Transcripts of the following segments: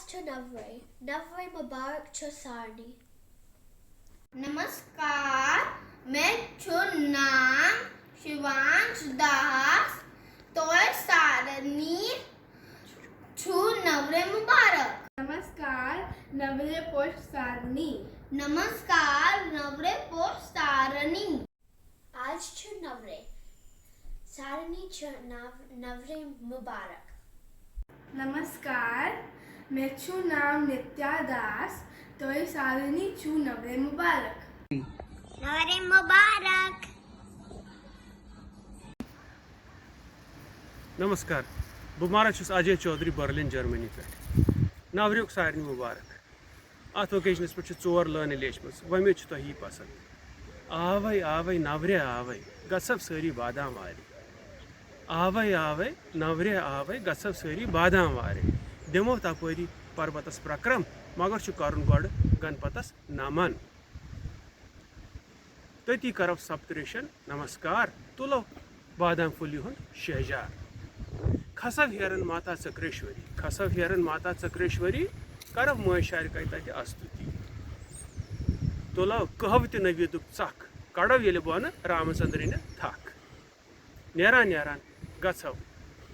to Navre Mubarak to Sarni. नमस्कार, मैं नाम शिवांश दास तोय सारनी छु नवरे मुबारक। नमस्कार, नवरे पोस्ट सारणी। नमस्कार, नवरे पोस्ट सारणी। आज to Navre. Sarni to Navre Mubarak. नमस्कार, मैं नाम नित्या दास तोय सारणी छु नवरे मुबारक। नवरे मुबारक। नमस्कार, बुमारा अजय चौधरी बर्लिन जर्मनी पे नवरिक सारे मुबारक। अत ओकेजनस पे 4 लाने लेचम वमे तुह पसंद आवै आवै नवरे आवै गसब सारी बादाम वारे आवै आवै नवरे आवै गसब सारी बादाम वारे दिमो तपरी पर्वतस प्रक्रम मगर कर गड गणपतस नमन तती करव सप्तऋषन नमस्कार तुलो बादाम फुली हुन शहजार खसव हेरन माता चक्रेश्वरी करव मोशार तत अस्तुति तुलो कहव त नवीदुक चख कड़व ये बन रामचंद्रन थक नेरान नेरान गछव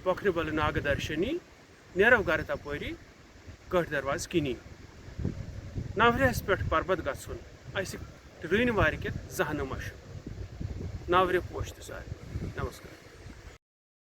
पोखरबल नागदर्शनी नेरव गर तपरी कठ दरवाज किनी नवरेस पे पर्वत गुन अस ऋण वार के जहन मश नवरे पोश तो सारे। नमस्कार।